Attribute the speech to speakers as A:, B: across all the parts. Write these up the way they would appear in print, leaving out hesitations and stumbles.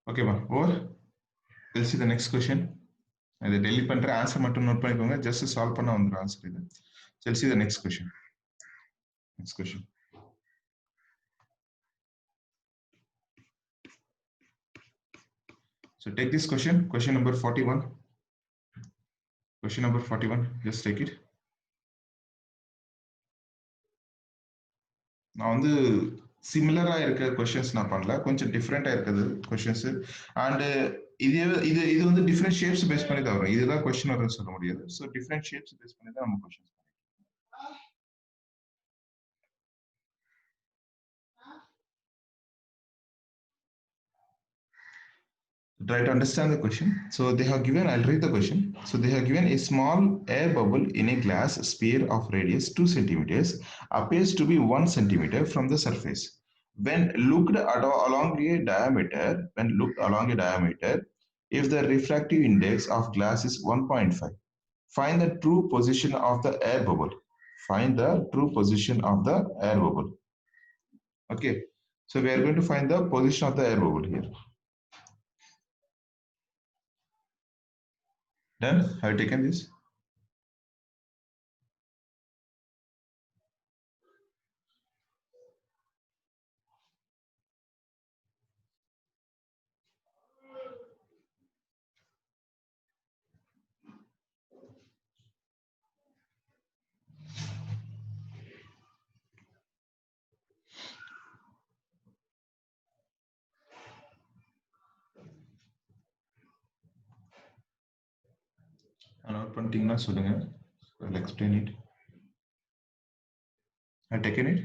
A: Okay, ma. Over. We'll see the next question. The delete பண்ற answer மட்டும் note பண்ணிக்கோங்க. Just solve பண்ண வந்துரும் answer இது. So we'll see the next question. Next question. So take this question. Question number 41. Question number 41. Just take it. நான் வந்து சிமிலரா இருக்க questions நான் பண்ணல, கொஞ்சம் டிஃப்ரெண்டா இருக்குது கொஸ்டின்ஸ். அண்ட் இது இது இது வந்து டிஃப்ரெண்ட் ஷேப்ஸ் பேஸ் பண்ணி தான் வரும். இதுதான் கொஸ்டின் வரும்னு சொல்ல முடியாது. ஸோ டிஃப்ரெண்ட் ஷேப்ஸ் பேஸ் பண்ணி தான் நம்ம questions. Try to understand the question. So they have given, I'll read the question. So they have given a small air bubble in a glass sphere of radius 2 centimeters appears to be 1 centimeter from the surface. When looked along a diameter, if the refractive index of glass is 1.5, find the true position of the air bubble. Find the true position of the air bubble. Okay, so we are going to find the position of the air bubble here. Done? Have you taken this? Note பண்ணிட்டீங்கன்னா சொல்லுங்க. I'll explain it. Have taken it?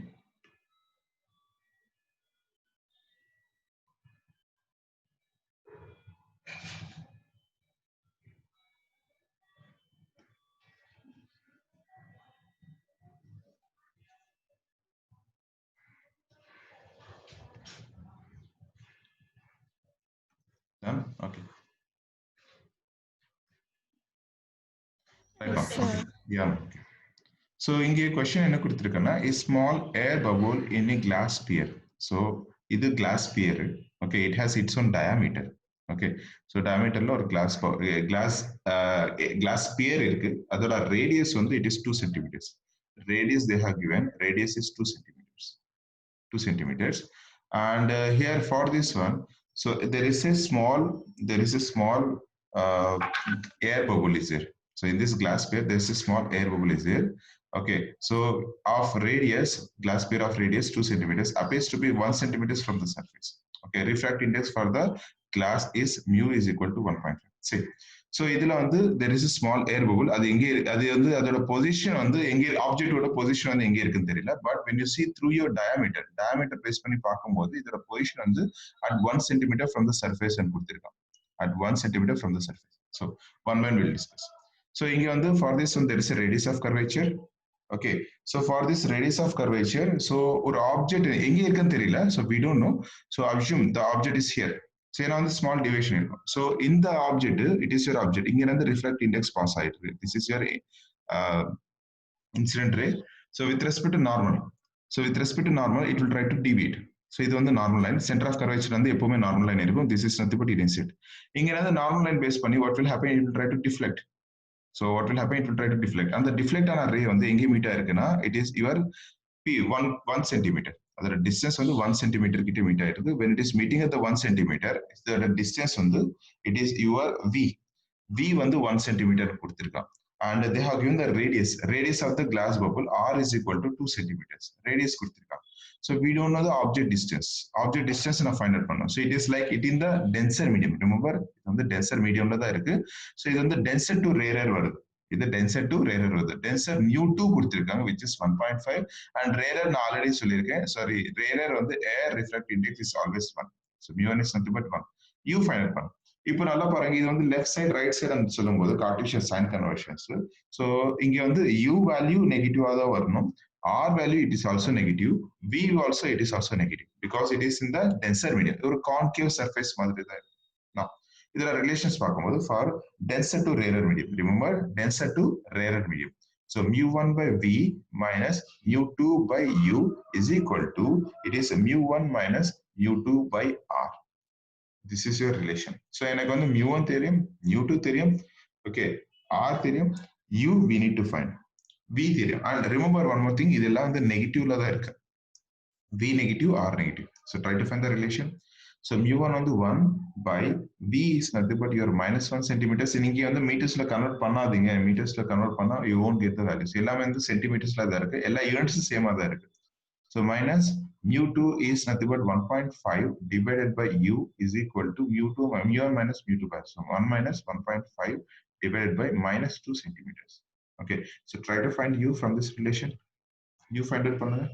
A: Done? Okay. Right.
B: Yes, sir.
A: Okay. Yeah. Okay. So இங்கே question என்ன கொடுத்திருக்கேன்னா, a small air bubble in a glass sphere. So இது glass sphere. Okay, it has its own diameter. Okay, so diameterல ஒரு glass sphere இருக்கு. அதோட radius வந்து it is 2 centimeters. Radius they have given, radius is 2 centimeters. 2 centimeters. And here for this one, so there is a small air bubble is there. So in this glass sphere, there is a small air bubble is there. Okay, so of radius, glass sphere of radius 2 centimeters appears to be 1 centimeters from the surface. Okay, refractive index for the glass is mu is equal to 1.5. See, so இதுல வந்து there is a small air bubble. அது எங்கே அது வந்து அதோட position வந்து எங்கே ஆப்ஜெக்டோட position வந்து எங்கே இருக்குன்னு தெரியல. But when you see through your diameter face பண்ணி பார்க்கும்போது இதோட பொசிஷன் வந்து at 1 centimeter from the surface ன்னு கொடுத்திருக்கான். At 1 centimeter from the surface. So one by one we'll discuss. So இங்க வந்து for this one there is a radius of curvature. Okay, so for this radius of curvature, so ஒரு object எங்கே இருக்குன்னு தெரியல. So we don't know. So assume the object is here. So here on the small deviation இருக்கும். So in the object, it is your object. இங்க இருந்து reflect index pass ஆயிருக்கு. This is your incident ray. So with respect to normal, it will try to deviate. So இது வந்து normal line. Center of curvature வந்து எப்பவுமே normal line இருக்கும். This is nothing but incident. இங்க இருந்து normal line base பண்ணி what will happen? It will try to deflect. So what will happen? It will try to deflect. And the deflect on ray வந்து எங்கே meet ஆயிருக்குன்னா, it is your one centimeter. அதோட distance வந்து 1 centimeter கிட்ட meet ஆயிருக்கு. When it is meeting at the 1 centimeter, the distance வந்து it is your v வந்து 1 centimeter கொடுத்திருக்கான். And they have given the radius of the glass bubble r is equal to 2 centimeters. Radius கொடுத்திருக்கான். So we don't know the object distance. Object distance நான் find out பண்ணோம். So it is like it in the denser medium. Remember, இது வந்து denser mediumல தான் இருக்கு. So இது வந்து denser to rarer வருது. இது denser to rarer வருது. Denser mu2 கொடுத்திருக்காங்க, which is 1.5. And rarer நான் already சொல்லியிருக்கேன். Sorry, rarer வந்து air refractive index is always 1. So mu1 is nothing but 1. U find out பண்ணோம். இப்போ நல்லா பாருங்க, இது வந்து லெஃப்ட் சைடு ரைட் சைடு சொல்லும்போது கார்ட்டீசியன் சைன் கன்வர்ஷன்ஸ். ஸோ இங்க வந்து u வேல்யூ நெகட்டிவா தான் வரணும். R value it is also negative. V also it is also negative because it is in the denser medium. ஒரு concave surface மாதிரி தான் இருக்கு. Now, இதோட ரிலேஷன்ஸ் பார்க்கும்போது for denser to rarer medium. Remember, denser to rarer medium. So mu1 by V minus mu2 by U is equal to, it is mu1 minus mu2 by R. this is your relation. So எனக்கு வந்து mu1 தெரியும், mu2 தெரியும், okay, r தெரியும், u we need to find, v தெரியும். And remember one more thing, இதெல்லாம் வந்து நெகட்டிவ்ல தான் இருக்கு. V negative, R negative. So try to find the relation. So mu1 on the 1 by V is nothing but your minus 1 centimeters. நீங்க வந்து மீட்டர்ஸ்ல convert பண்ணாதீங்க. மீட்டர்ஸ்ல convert பண்ணா you won't get the values. எல்லாமே வந்து சென்டிமீட்டர்ஸ்ல தான் இருக்கு. எல்லா யூனிட்ஸும் சேமா தான் இருக்கு. So minus mu2 is nothing but 1.5 divided by u is equal to mu1 minus mu2 by. So 1 minus 1.5 divided by minus 2 centimeters. Okay. So try to find u from this relation. U find it பண்ணுங்க.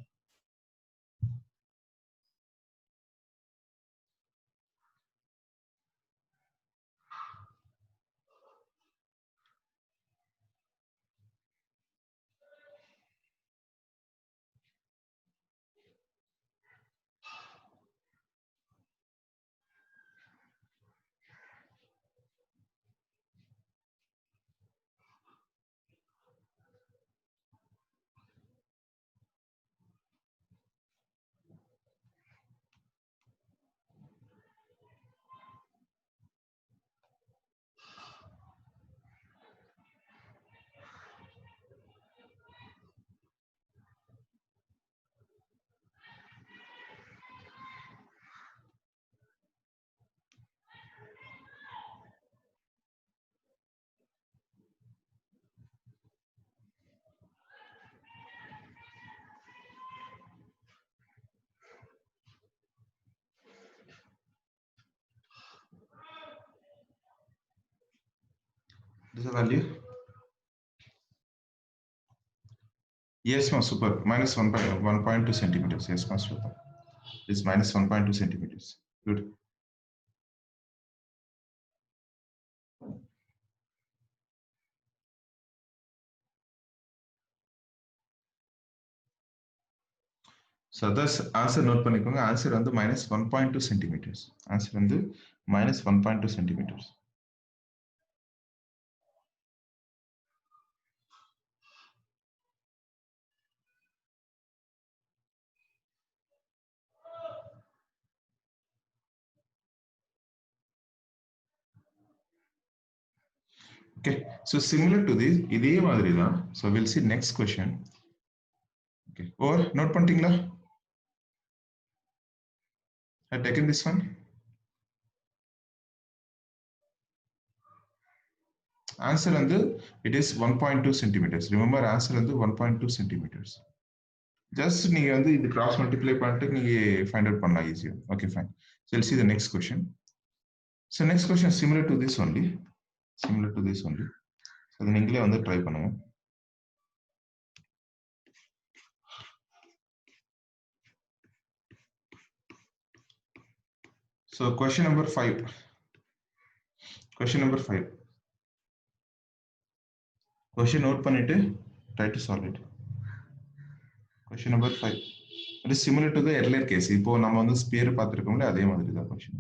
A: This is the value. Yes, ma, super. Minus 1.2 centimeters. Yes, ma, super. It's minus 1.2 centimeters. Good. So thus answer note பண்ணிக்கோங்க. Answer வந்து minus 1.2 centimeters. Answer வந்து minus 1.2 centimeters. Okay. So similar to this, இதே மாதிரி தான். So we'll see next question. Okay. Over. Note பண்ணிட்டீங்களா? I taken this one. Answer வந்து it is 1.2 centimeters. Remember answer வந்து 1.2 centimeters. Just நீங்க வந்து இது cross multiply பண்ணிட்டு நீங்க find out பண்ணலாம் easier. Okay, fine. So we'll see the next question. So next question is similar to this only. Similar to this only. So அதை நீங்களே வந்து try பண்ணுங்க. So question number 5. Question number 5. Question note பண்ணிட்டு try to solve it. Question number 5. It is similar to the earlier case. இப்போ நம்ம வந்து sphere பார்த்திருக்கோம்ல அதே மாதிரி தான் question.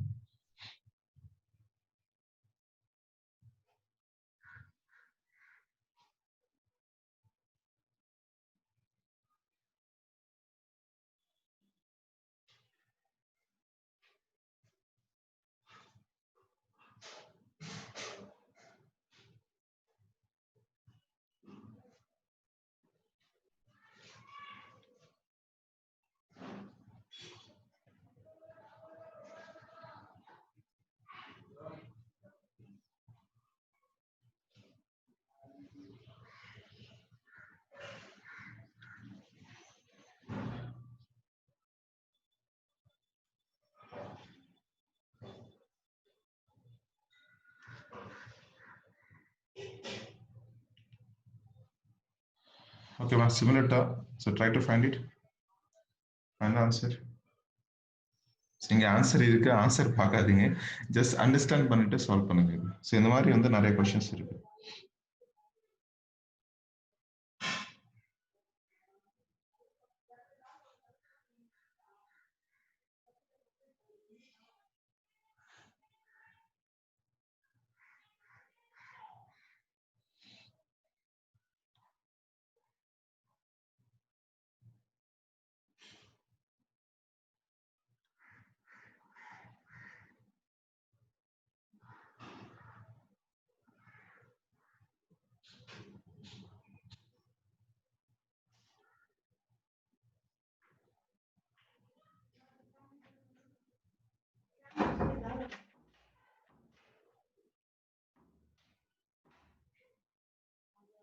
A: Okay, ma, similar to, so try to find it. Find the answer. நீங்க answer இருக்கு answer பார்க்காதீங்க ஜஸ்ட் அண்டர்ஸ்டாண்ட் பண்ணிட்டு சால்வ் பண்ணுங்க ஸோ இந்த மாதிரி வந்து நிறைய கொஸ்டின்ஸ் இருக்கு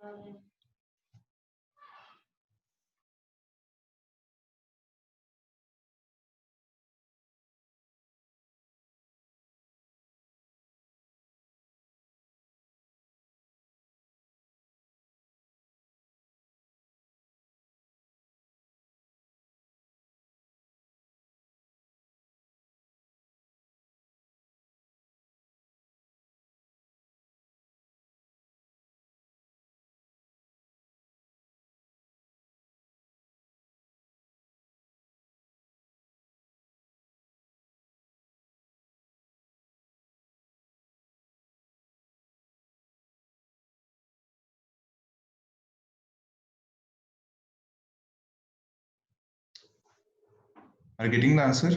A: Are you getting the answer?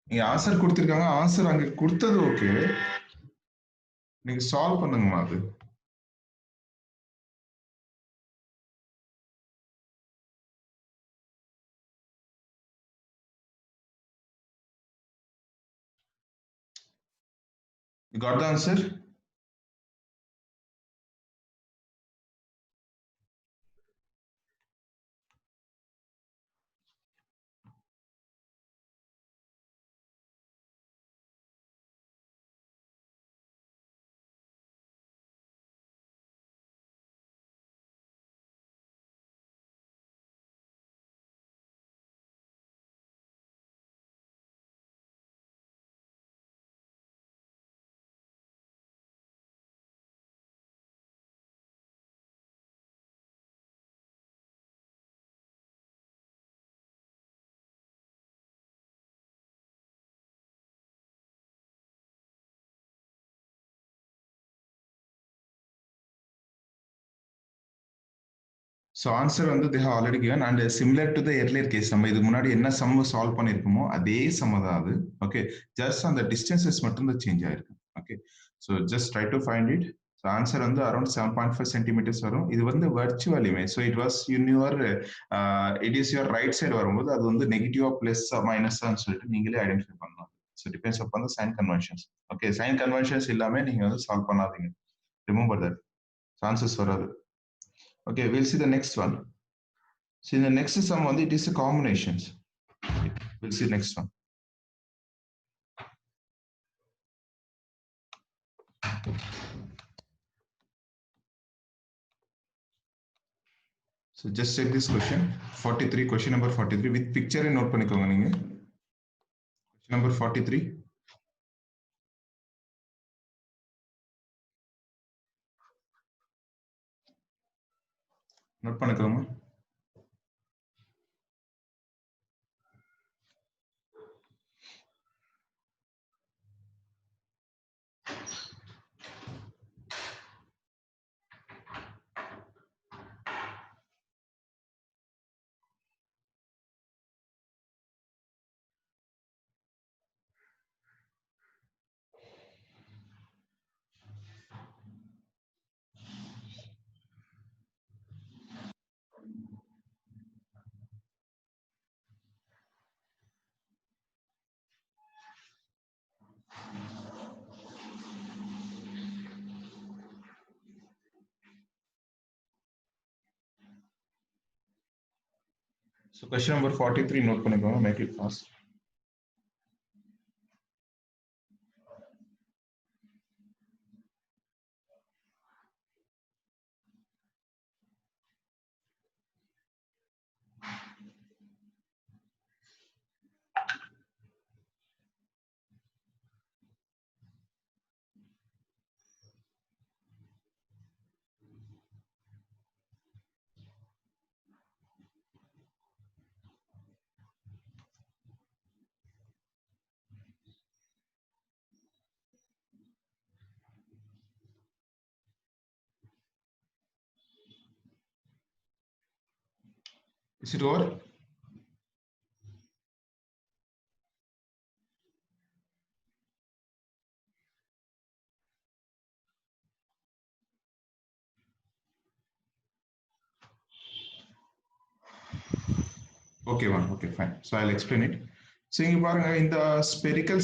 A: நீங்க ஆன்சர் கொடுத்திருக்காங்க. ஆன்சர் அங்க கொடுத்தது ஓகே. நீங்க சால்வ் பண்ணுங்கம்மா அது. You got the answer? So answer வந்து they have already given and similar to the earlier case நம்ம இதுக்கு முன்னாடி என்ன sum சால்வ் பண்ணிருக்கோமோ அதே sum தான் அது. Okay, just அந்த distances மட்டும் தான் சேஞ்ச் ஆயிருக்கு. Okay, so just try to find it. So answer வந்து around 7.5 centimeters வரும். இது வந்து virtual image. So it was in your it is your right side வரும்போது அது வந்து நெகட்டிவா பிளஸ் மைனஸான்னு சொல்லிட்டு நீங்களே ஐடென்டிஃபை பண்ணலாம். So depends upon the sign conventions. Okay, sign conventions இல்லாம நீங்க வந்து சால்வ் பண்ணாதீங்க. Remember that. Chances வராது. Okay, we'll see the next one. See the next sum on it is a combinations. Okay, we'll see next one. So just check this question. 43, question number 43 with picture and note பண்ணிக்கோங்க நீங்க. Question number 43. Note பண்ணிக்கோங்க. So question number 43 note பண்ணிக்கோங்க. Make it fast. Is it over? Okay, one. Okay, fine. So I'll explain it. So இங்க பாருங்க இந்த spherical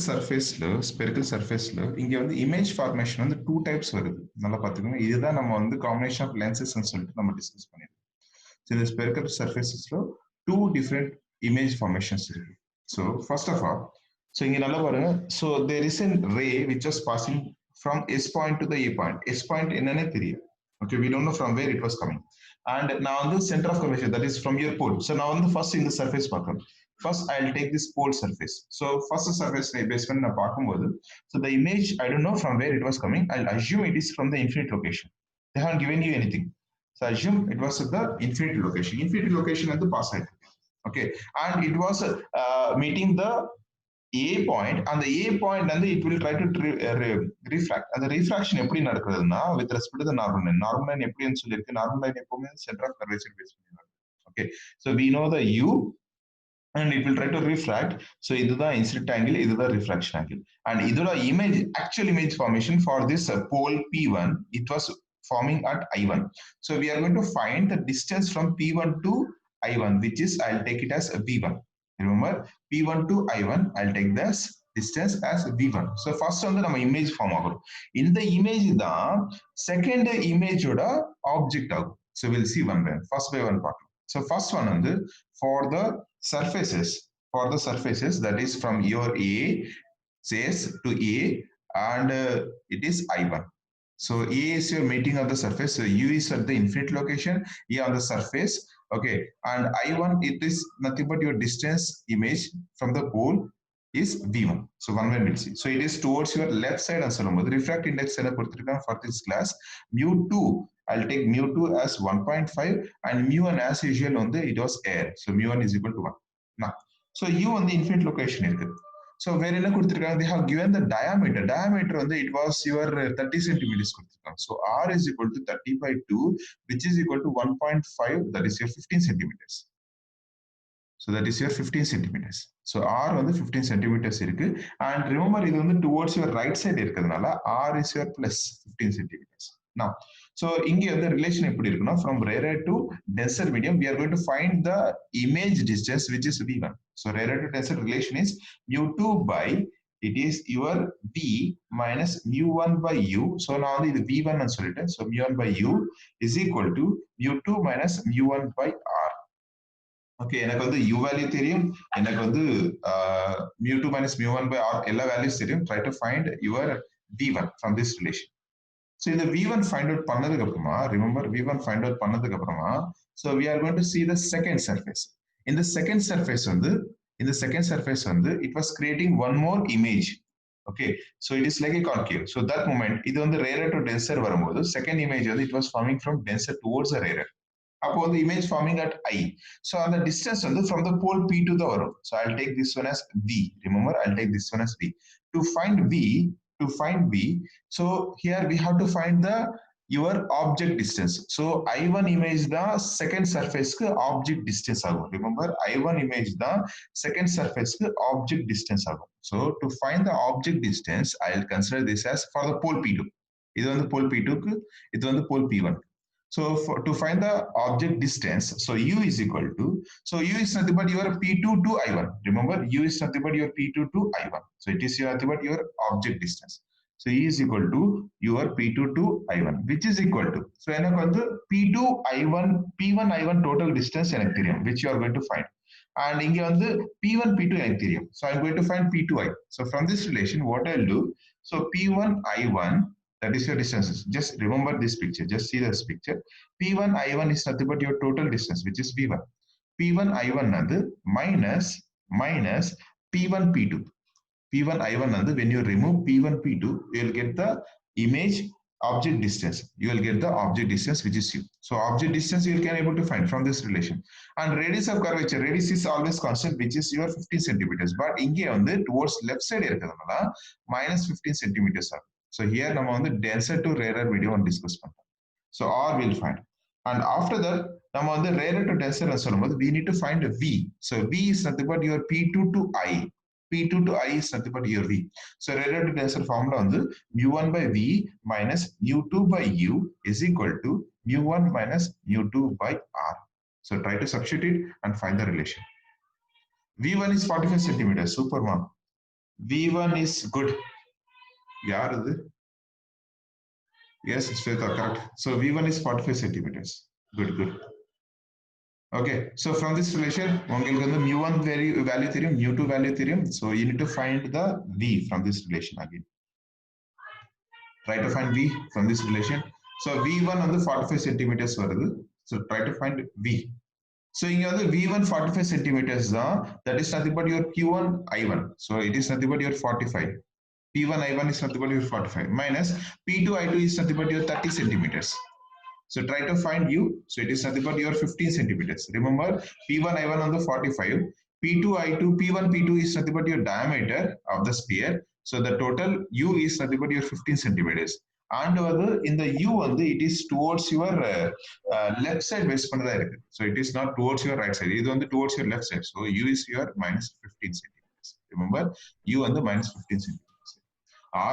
A: சர்ஃபேஸ்ல இங்க வந்து image formation வந்து டூ டைப்ஸ் வருது. நல்லா பார்த்துக்கோங்க. இதுதான் நம்ம வந்து காம்பினேஷன் ஆஃப் லென்சஸ்ன்னு சொல்லிட்டு நம்ம டிஸ்கஸ் பண்ணிருக்கோம். ஸோ இந்த ஸ்பெரிக்கல் சர்ஃபேசஸ்ல டூ டிஃப்ரெண்ட் இமேஜ் ஃபார்மேஷன்ஸ் இருக்கு. So first of all so இங்க நல்லா பாருங்க. So there is an ray which was passing from S point to the A point. S point என்னன்னே தெரியும். Okay, we don't know from where it was coming. And நான் வந்து centre of curvature that is from your pole. So நான் வந்து first இந்த surface பார்க்கறேன். First, I'll take this pole surface. So first surface based on the so the image, I don't know from where it was coming. I'll assume it is from the infinite location. They haven't given you anything. So I assume it was at the infinity location. Infinity location at the pass side. Okay, and it was meeting the A point, and the A point and it will try to refract. And the refraction எப்படி நடக்குதுன்னா with respect to the normal line. Normal line எப்படின்னு சொல்லியிருக்கு. Normal line எப்பவுமே center of curvature based பண்ணி. Okay, so we know the U and it will try to refract. So இதுதான் incident angle, இதுதான் refraction angle. And இதோட image, actual image formation for this pole P1, it was forming at I1. So we are going to find the distance from P1 to I1, which is, I'll take it as V1. Remember, P1 to I1, I'll take this distance as V1. So first வந்து நம்ம image form ஆகும். இந்த image தான் second image ஓட object ஆகும். So we'll see one by one. First by one பார்க்கலாம். So first one வந்து for the surfaces that is from your A says to A, and it is I1. So A is your meeting of the surface. So U is at the infinite location, A on the surface. Okay, and I1, it is nothing but your distance image from the pole is V1. So one way we'll see. So it is towards your left side and so on. The refract index for this class mu2. I'll take mu2 as 1.5 and mu1 as usual on the it was air. So mu1 is equal to 1. Now, so U on the infinite location is good. So where they have given the diameter. Diameter on the it was your 30 centimeters. So R is equal to 30 by 2, which is equal to 1.5. That is your 15 centimeters. So that is your 15 centimeters. So R on the 15 centimeters. And remember, it is towards your right side. R is your plus 15 centimeters. Now, so இங்க the relation எப்படி இருக்குன்னா from rarer to denser medium, we are going to find the image distance which is V1. So rarer to denser relation is mu2 by it is your V minus mu1 by U. So now the V1 and solid. So mu1 by U is equal to mu2 minus mu1 by R. Okay, எனக்கு வந்து U value தெரியும், எனக்கு வந்து mu2 minus mu1 by R எல்லா values தெரியும். Try to find your V1 from this relation. So in the V1 find out பண்ணதுக்கு அப்புறமா, remember V1 find out பண்ணதுக்கு அப்புறமா, so we are going to see the second surface. In the second surface it was creating one more image. Okay, so it is like a concave. So that moment, இது வந்து rarer to denser வரும்போது, second image வந்து it was forming from denser towards the rarer. Upon the image forming at I. So on the distance from the pole P to the varum. So I'll take this one as V. Remember, I'll take this one as V. To find V, so here we have to find your object distance. So I1 image the second surface object distance. Remember, I1 image the second surface object distance. So to find the object distance, I'll consider this as for the pole P2. This is the pole P2, this is the pole P1. So to find the object distance, so U is equal to, so U is nothing but your P2 to I1. Remember, U is nothing but your P2 to I1. So it is nothing but your object distance. So E is equal to your P2 to I1, which is equal to, so P2 I1, P1 I1 total distance which you are going to find. And inge P1 P2 ethereum. So I'm going to find P2I. So from this relation, what I'll do, so P1 I1, that is your distances. Just remember this picture. Just see this picture. P1 I1 is nothing but your total distance, which is P1. P1 I1 minus P1 P2. P1 I1 when you remove P1 P2, you will get the image object distance. You will get the object distance, which is U. So object distance you can able to find from this relation. And radius of curvature, radius is always constant, which is your 15 centimeters. But inge towards left side minus 15 centimeters. So here we will denser to rarer video on discuss. So R will find. And after that, we rarer to denser, we need to find a V. So V is nothing but your P2 to I. P2 to I is nothing but your V. So rarer to denser formula mu1 by V minus mu2 by U is equal to mu1 minus mu2 by R. So try to substitute and find the relation. V1 is 45 centimeters. Super, mom. V1 is good. Yeah, yes, Shweta, correct. So V1 is 45 centimeters. Good, good. Okay, so from this relation, உங்களுக்கு வந்து mu1 value theorem, mu2 value theorem. So you need to find the V from this relation again. Try to find V from this relation. So V1 வந்து 45 centimeters வருது. So try to find V. So இங்க வந்து V1 45 centimeters தான். That is nothing but your Q1 I1. So it is nothing but your 45. P1 I1 is nothing but your 45 minus P2 I2 is nothing but your 30 centimeters. So try to find U. So it is nothing but your 15 centimeters. Remember P1 I1 on the 45, P2 I2, P1 P2 is nothing but your diameter of the sphere. So the total U is nothing but your 15 centimeters. And in the U it is towards your left side base பண்ணதா இருக்கு. So it is not towards your right side. இது வந்து towards your left side. So U is your minus 15 centimeters. Remember U வந்து minus 15 centimeters.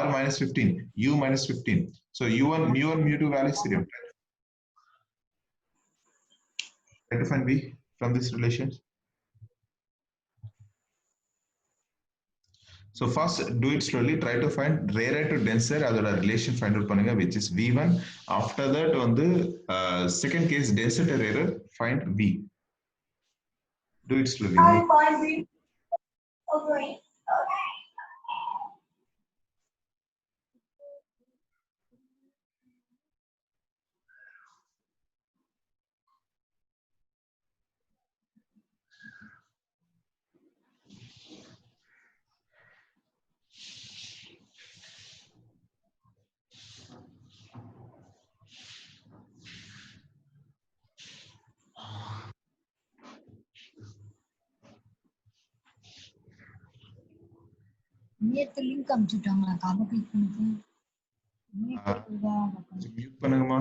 A: R minus 15, U minus 15. So U1, mu1, mu2 values theorem. Try to find V from this relation. So first do it slowly. Try to find rarer to denser அதோட relation find out பண்ணுங்க which is V1. After that வந்து second case denser to rarer find V. Do it slowly.
B: Neet link அனுப்பிச்சுட்டாங்களா copy click பண்ணிட்டு
A: mute பண்ணுங்கம்மா.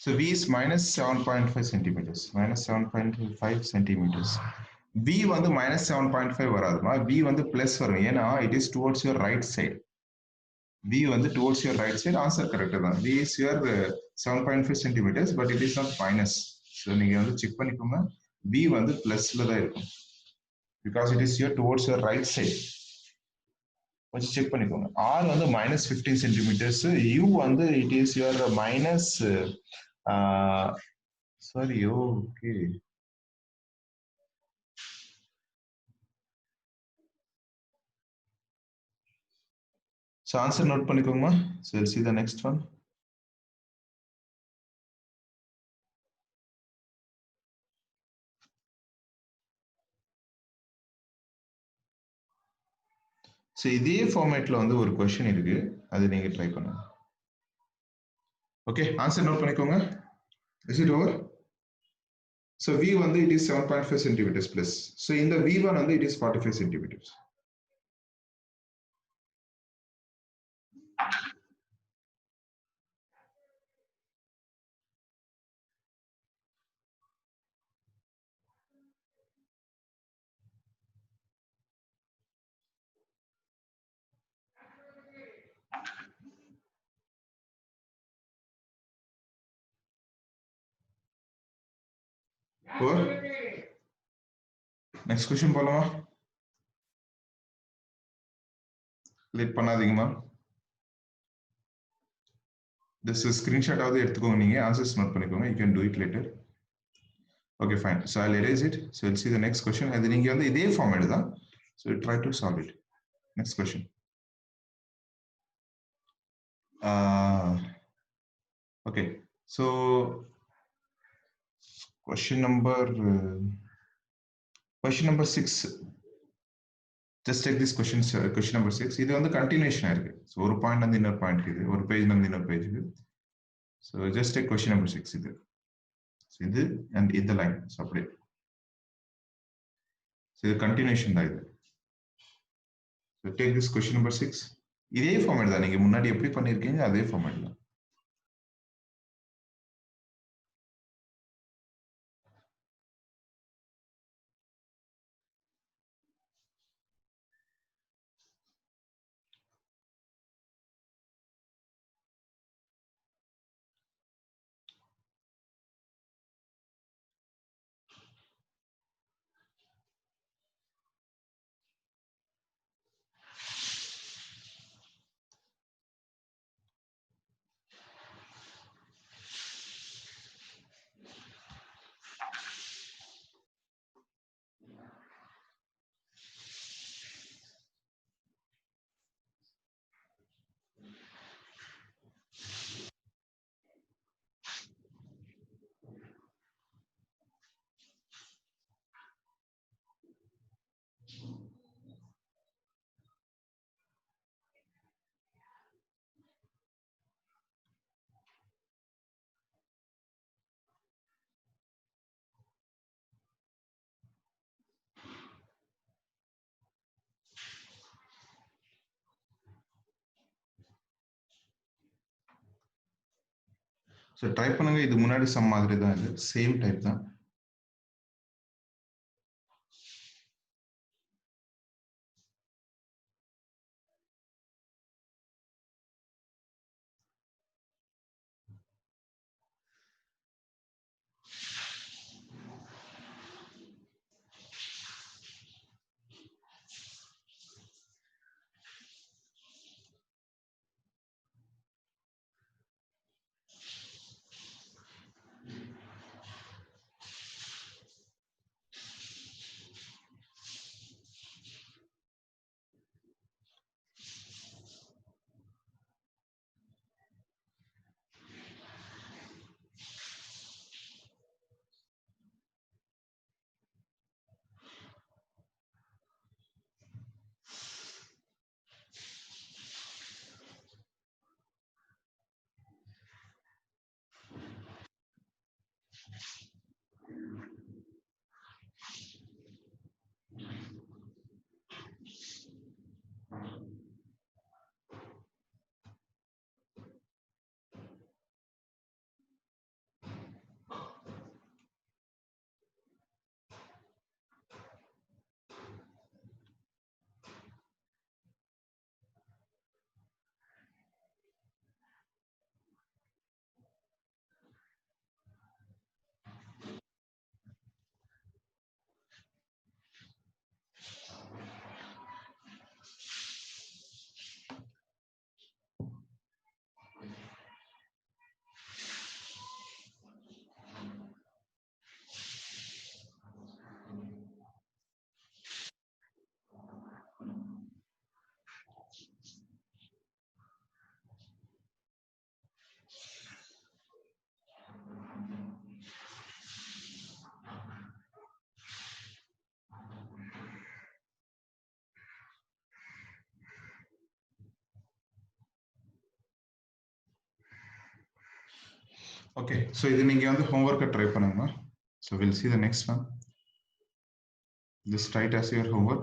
A: So V is minus 7.5 centimeters. Minus 7.5 centimeters. V வந்து minus 7.5 வராதுமா. V வந்து plus வரும். ஏன்னா it is towards your right side. V வந்து towards your right side. Answer correct தான். V is your 7.5 centimeters, but it is not minus. So நீங்க வந்து check பண்ணிக்கோங்க. V வந்து plusல தான் இருக்கும். Because it is here towards your right side. கொஞ்சம் check பண்ணிக்கோங்க. R வந்து minus 15 centimeters. U வந்து it is your minus sorry, okay. So answer note பண்ணிக்கோங்கம்மா. So we'll see the next one. So இதே ஃபார்மேட்ல வந்து ஒரு क्वेश्चन இருக்கு. அது நீங்க ட்ரை பண்ணுங்க. Okay, answer note பண்ணிக்கோங்க. Is it over? So V வந்து it is 7.5 centimeters plus. So in the V1 வந்து it is 45 centimeters. Over? Next question போலாமா? லேட் பண்ணாதீங்கம்மா. This is screenshot ஆவது எடுத்துக்கோங்க நீங்க. Answers note பண்ணிக்கோங்க. You can do it later. Okay, fine. So I'll erase it. So we'll see the next question. அது நீங்க வந்து இதே ஃபார்மேட் தான். So try to solve it. Next question. Okay. So question number 6. Just take this question number 6. இது வந்து continuation ஆயிருக்கு. So ஒரு point வந்து இன்னொரு பாயிண்ட் இது, ஒரு பேஜ் வந்து இன்னொரு பேஜுக்கு. So just take question number 6 இது. So இது and இந்த லைன். So அப்படியே. So இது continuation தான் இது. So take this question number 6. இதே ஃபார்மேட் தான், நீங்க முன்னாடி எப்படி பண்ணிருக்கீங்க அதே ஃபார்மேட் தான். ஸோ ட்ரை பண்ணுங்க, இது முன்னாடி சம் மாதிரி தான், இது சேம் டைப் தான். ஓகே, ஸோ இது நீங்க வந்து ஹோம்ஒர்க்கை ட்ரை பண்ணுங்க. So will see the next one. Just write as your homework.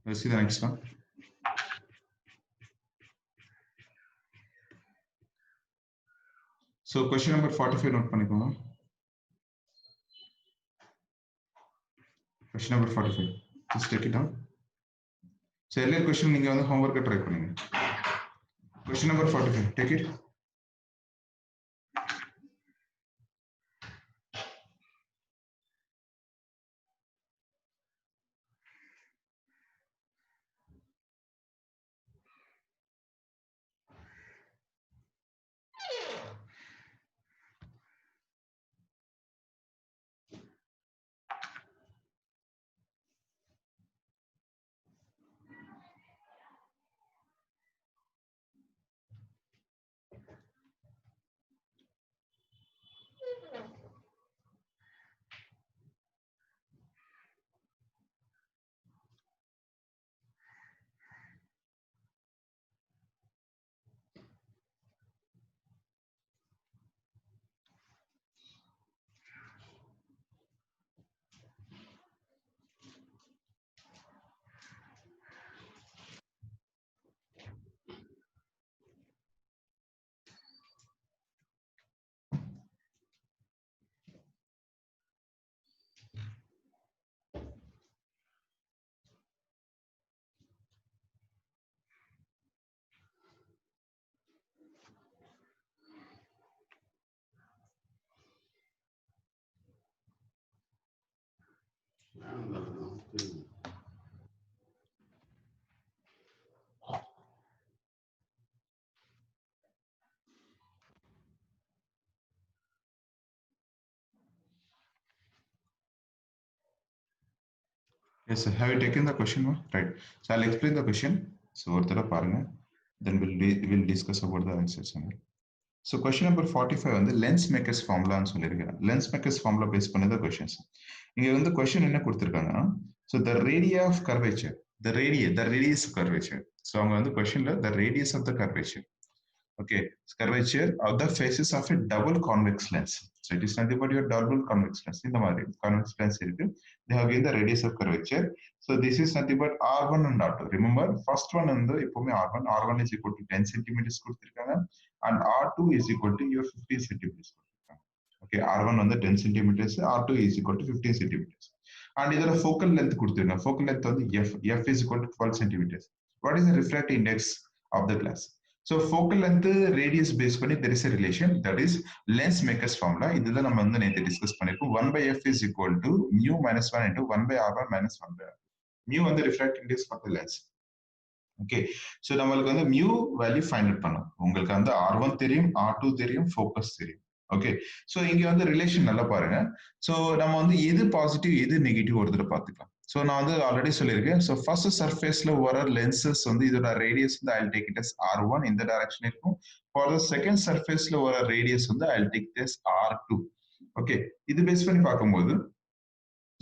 A: We'll see the next one. So question number 45 note பண்ணிக்கோங்க. Question number 45. Just take it down. So earlier question நீங்க வந்து homework try பண்ணுங்க. Question number 45. Take it. Yes, sir. Have you taken the question? Right. So I'll explain the question. So then we'll discuss about the answers. So question number 45 வந்து lens makers ஃபார்முலான்னு சொல்லியிருக்கிறேன். Lens makers formula base பண்ணி தான் questions. இங்க வந்து question என்ன கொடுத்துருக்காங்கன்னா, so the radii of curvature, the radius curvature. So அவங்க வந்து கொஸ்டின்ல the radius of the curvature. Okay, curvature of the faces of a double convex lens. So it is nothing but your double convex lens. In the market, convex lens they have given the radius of curvature. So this is nothing but R1 and R2. Remember, first one and the R1. R1 is equal to 10 centimeters and R2 is equal to your 15 centimeters. Okay, R1 on the 10 centimeters, R2 is equal to 15 centimeters. And either a focal length focal length on the F is equal to 12 centimeters. What is the refractive index of the glass? So focal length radius based பண்ணி there is a relation, that is lens makers formula. இதுதான் நம்ம வந்து நேத்து discuss பண்ணிருக்கோம். 1 by f is equal to mu minus 1 into 1 by r1 minus 1 by r. Mu வந்து refractive index of the lens. Okay, so நம்மளுக்கு வந்து mu value find out பண்ணும். உங்களுக்கு வந்து R1 தெரியும், R2 தெரியும், ஃபோக்கஸ் தெரியும். ஓகே, ஸோ இங்க வந்து ரிலேஷன் நல்லா பாருங்க. ஸோ நம்ம வந்து எது பாசிட்டிவ் எது நெகட்டிவ் ஒரு தடவை பார்த்துக்கலாம். ஸோ நான் வந்து ஆல்ரெடி சொல்லியிருக்கேன். ஸோ ஃபர்ஸ்ட் சர்ஃபேஸ்ல வர லென்சஸ் வந்து இதோட ரேடியஸ் வந்து I'll take it S R1 இந்த டைரக்ஷன் இருக்கும். ஃபார் த செகண்ட் சர்ஃபேஸ்ல வர ரேடியஸ் வந்து I'll take it as R2. Okay, இது பேஸ் பண்ணி பார்க்கும்போது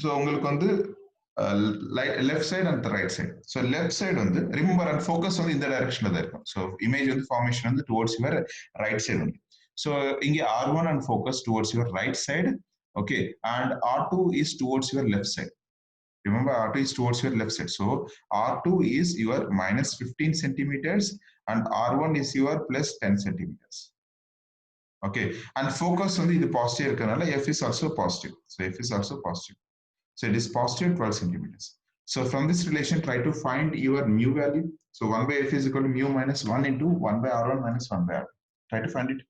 A: ஸோ உங்களுக்கு வந்து left side and the right side. So left side on the remember and focus on in the direction of the so image on the formation on the towards your right side only. So in R1 and focus towards your right side, okay, and R2 is towards your left side. Remember, R2 is towards your left side. So R2 is your minus 15 centimeters and R1 is your plus 10 centimeters. Okay, and focus on the positive canal, F is also positive. So F is also positive. So it is positive 12 centimeters. So from this relation, try to find your mu value. So 1 by f is equal to mu minus 1 into 1 by r1 minus 1 by r2. Try to find it.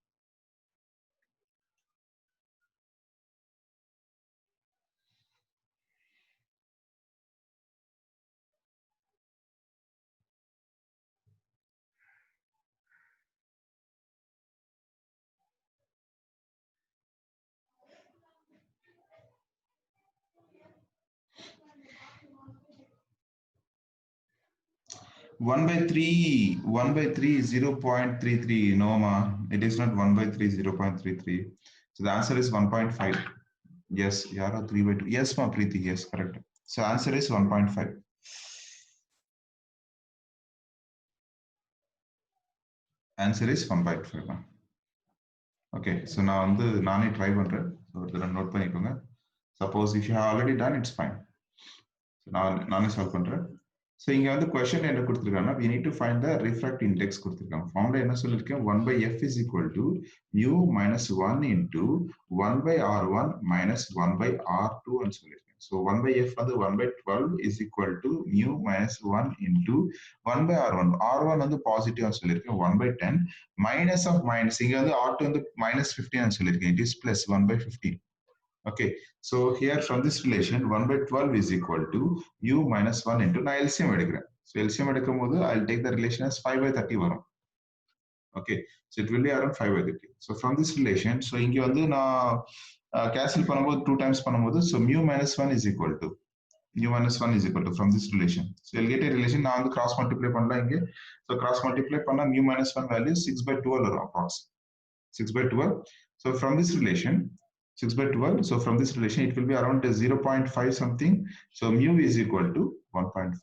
A: One by three 0.33. No ma, it is not 1 by 3 0.33. So the answer is 1.5. Yes, yara 3 by 2. Yes ma Preeti, yes, correct. So answer is 1.5. Answer is 1.5 ma. Okay, so now வந்து நானே try பண்றேன். So ஒரு note பண்ணிக்கோங்க. Suppose if you have already done, it's fine. So நானே solve பண்றேன். So இங்க வந்து question என்ன கொடுத்திருக்காங்கன்னா, we need to find the refractive index கொடுத்திருக்காங்க. ஃபார்முலா என்ன சொல்லிருக்கேன், 1 by f is equal to mu minus 1 into 1 by r1 minus 1 by r2 ன்னு சொல்லிருக்கேன். So 1 by f வந்து 1 by 12 is equal to mu minus 1 into 1 by r1. r1 வந்து positive சொல்லிருக்கேன் 1 by 10 minus of minus இங்க வந்து r2 வந்து minus 15 சொல்லிருக்கேன். It is plus 1 by 15. Okay, so here from this relation 1 by 12 is equal to u minus 1 into நான் LCM எடுக்கிறேன். So LCM எடுக்கும்போது I'll take the relation as 5 by 30 வரும். Okay, so it will be around 5 by 30. So from this relation, so இங்க வந்து நான் cancel பண்ணும்போது 2 times பண்ணும்போது so mu minus 1 is equal to from this relation. So you'll get a relation நான் வந்து cross multiply பண்ணலாம் இங்க. So cross multiply பண்ணா mu minus 1 value 6 by 12 வரும் approx. 6 by 12. So from this relation 6 by 12. So from this relation, it will be around 0.5 something. So mu is equal to 1.5.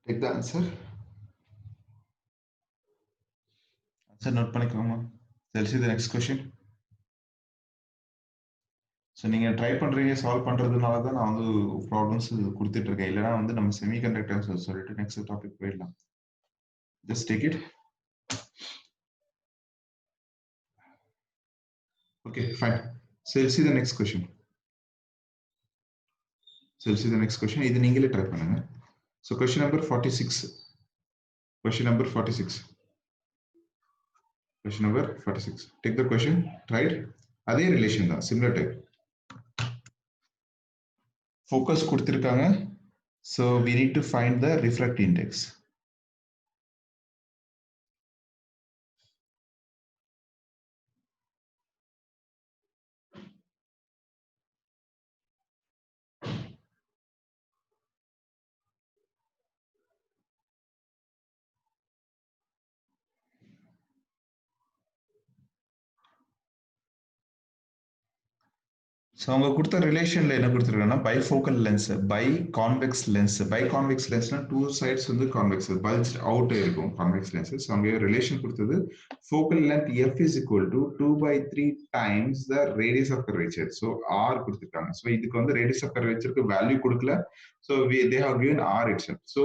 A: Take the answer. Answer note பண்ணிக்கோங்க. Let's see the next question. So நீங்கள் try பண்ணுறீங்க solve பண்ணுறதுனால தான் நான் வந்து problems கொடுத்துட்டு இருக்கேன். இல்லைனா வந்து நம்ம செமிகண்டக்டர்ஸ் சொல்லிட்டு நெக்ஸ்ட் டாபிக் போயிடலாம். Just take it. Okay, fine. So we'll see the next question. So we'll see the next question. இது நீங்களே try பண்ணுங்க. So question number 46. Question number 46. Question number 46. Take the question, try it. அதே relation தான், similar type. Focus கொடுத்திருக்காங்க. So we need to find the refractive index. So அவங்க கொடுத்த ரிலேஷன்ல என்ன கொடுத்துருக்காங்கன்னா bifocal lens biconvex lens. Biconvex லென்ஸ்னா two sides வந்து கான்வெக்ஸ் பல்ஜ் அவுட் இருக்கும் கான்வெக்ஸ் லென்சஸ். அவங்க ரிலேஷன் கொடுத்தது focal length F is equal to 2/3 times the radius of curvature. So R கொடுத்துருக்காங்க. ஸோ இதுக்கு வந்து ரேடியஸ் ஆஃப் கர்வேச்சருக்கு value கொடுக்கல. So they have given R itself. So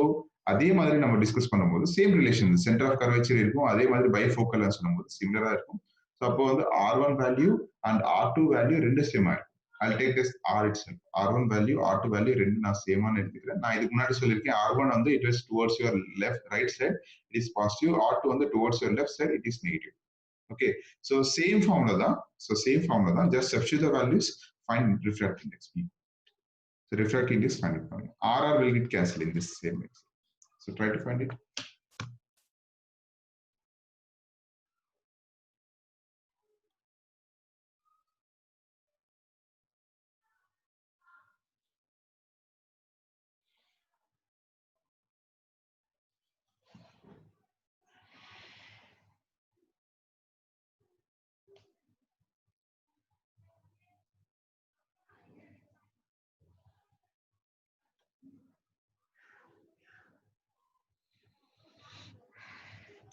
A: அதே மாதிரி நம்ம டிஸ்கஸ் பண்ணும்போது same relation centre of curvature இருக்கும். அதே மாதிரி பைஃபோக்கல் லென்ஸ் சொல்லும்போது சிமிலரா இருக்கும். ஸோ அப்போ வந்து R1 value and R2 value ரெண்டு சேம் ஆயிருக்கும். I'll take this R itself. R1 value, R2 value ரெண்டு நான் சேமான எடுத்துக்கிறேன். நான் இதுக்கு முன்னாடி சொல்லியிருக்கேன் R1 வந்து it is towards your left right side, it is positive. R2 வந்து towards your left side, it is negative. Okay. So same formula தான். So same formula தான். Just substitute the values, find refractive index. So refractive index find it. RR will get cancelled in this same way. So try to find it.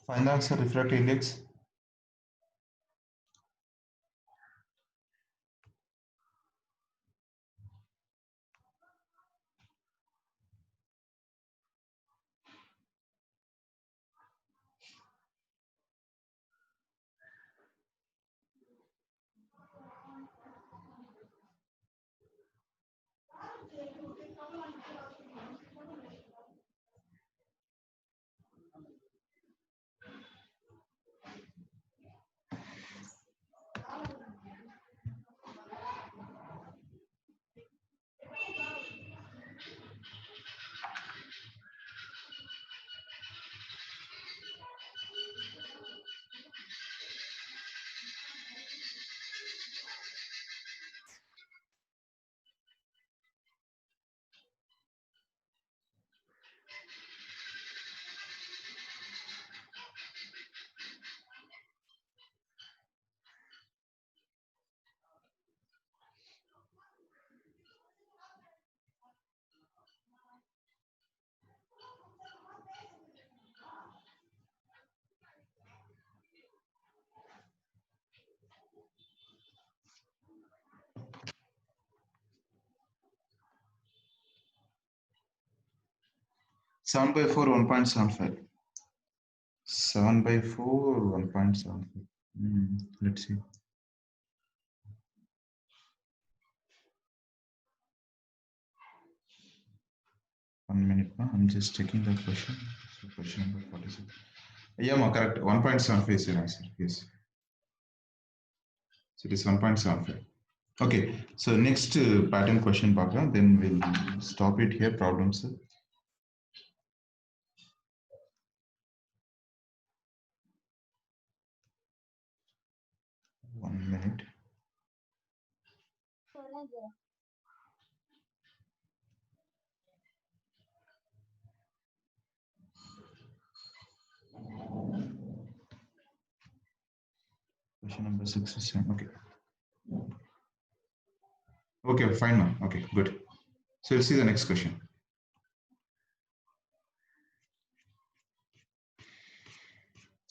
A: Find the answer, refractive index. Seven by four, 1.75. 7/4, 1.75. Let's see. One minute. I'm just checking the question. So question number 46. Yeah, correct. 1.75 is your answer. Yes. So it is 1.75. Okay. So next pattern question, Baka. Then we'll stop it here. Problems. 1 minute. Question number 6 is okay. Okay, fine, ma'am. Okay, good. So we'll see the next question.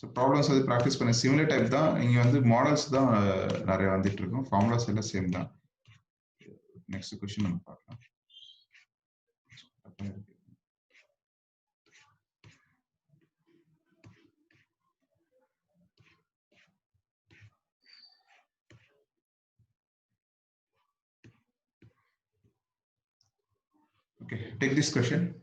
A: So problems வந்து practice பண்ண similar type தான். இங்க வந்து models தான் நிறைய வந்துட்டு இருக்கும். Formulas எல்லாம் same தான். Next question நம்ம பார்க்கலாம். take this question.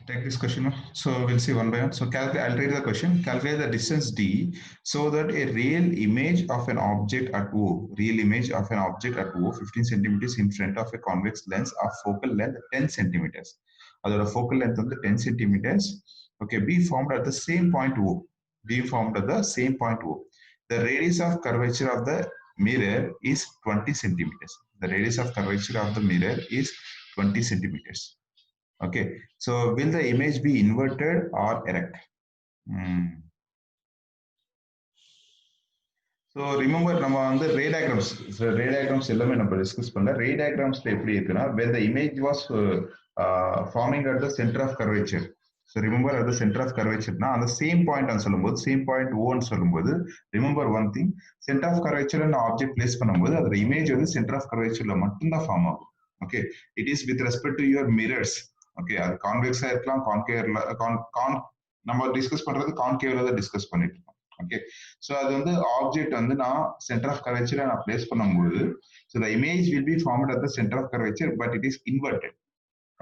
A: Take this question. So we'll see one by one. So I'll read the question. Calculate the distance d so that a real image of an object at O, real image of an object at O, 15 centimeters in front of a convex lens of focal length 10 centimeters. Other focal length of the 10 centimeters. Okay, be formed at the same point O. Be formed at the same point O. The radius of curvature of the mirror is 20 centimeters. The radius of curvature of the mirror is 20 centimeters. Okay, so will the image be inverted or erect? So remember நம்ம வந்து ray diagrams, so ray diagrams எல்லாமே நம்ம discuss பண்ணல. Ray diagramsல எப்படி இருக்குன்னா, when the image was forming at the center of curvature. So remember at the center of curvature na அந்த same point னு சொல்லும்போது same point O னு சொல்லும்போது remember one thing, center of curvature ல object place பண்ணும்போது அதோட image வந்து center of curvature ல மட்டும் தான் ஃபார்ம் ஆகும். Okay, it is with respect to your mirrors. Okay, அது கான்வெக்ஸா இருக்கலாம், கான்கேவ்ல நம்ம டிஸ்கஸ் பண்றது கான்கேவ்ல தான் டிஸ்கஸ் பண்ணிட்டு இருக்கோம். ஓகே, ஸோ அது வந்து ஆப்ஜெக்ட் வந்து நான் சென்டர் ஆஃப் கர்வேச்சரை நான் பிளேஸ் பண்ணும்போது so the image will be formed at the centre of curvature but it is inverted.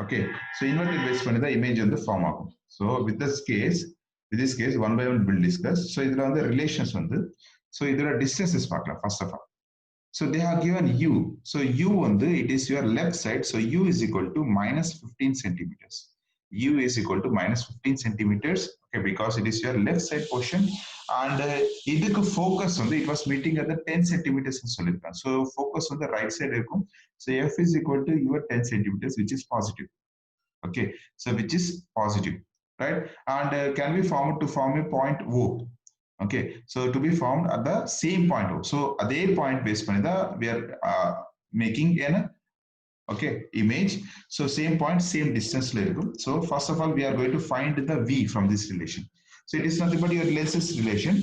A: Okay, so inverted face பண்ணி தான் இமேஜ் வந்து ஃபார்ம் ஆகும். So with this case one by one will discuss. So இதுல வந்து relations வந்து so இதோட distances பார்க்கலாம் first of all. So they have given u. So u on the it is your left side. So u is equal to minus 15 centimeters. U is equal to minus 15 centimeters. Okay, because it is your left side portion. And இதுக்கு focus on the it was meeting at the 10 centimeters. So focus on the right side. So f is equal to your 10 centimeters, which is positive. Okay, so which is positive, right? And can be formed to form a point O. Okay, so to be formed at the same point O. So at the point based on the we are making an okay image. So same point, same distance level. So first of all, we are going to find the V from this relation. So it is nothing but your lenses relation.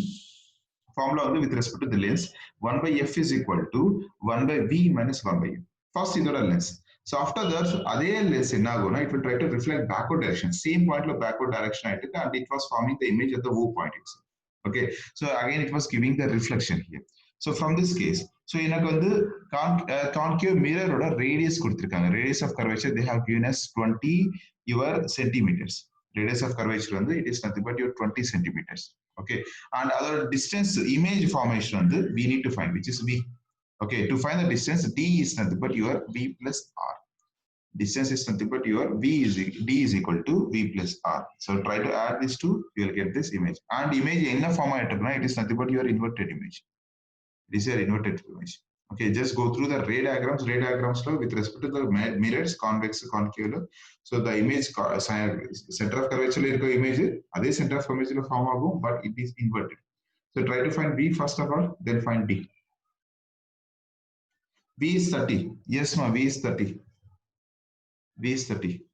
A: Formula only with respect to the lens, 1 by f is equal to 1 by v minus 1 by f. First is the lens. So after that, அதே lens என்ன ஆகும்னா it will try to reflect backward direction. Same point of backward direction ஆயிட்டு and it was forming the image at the O point itself. Okay, so again it was giving the reflection here. So from this case, so எனக்கு வந்து concave mirror ஓட radius கொடுத்திருக்காங்க. Radius of curvature they have given us 20 your centimeters. Radius of curvature வந்து it is nothing but your 20 centimeters. Okay, and other distance image formation வந்து we need to find, which is V. Okay, to find the distance, D is nothing but your V plus R. Distance is nothing but your D is equal to V plus R. So try to add these two, you will get this image. And image in the form it is nothing but your inverted image. It is your inverted image. Okay, just go through the ray diagrams. Ray diagrams with respect to the mirrors, convex, concave. So the image center of curvature image, other center of curvature form but it is inverted. So try to find V first of all, then find D. V is 30. Yes, ma, V is 30. V is 30.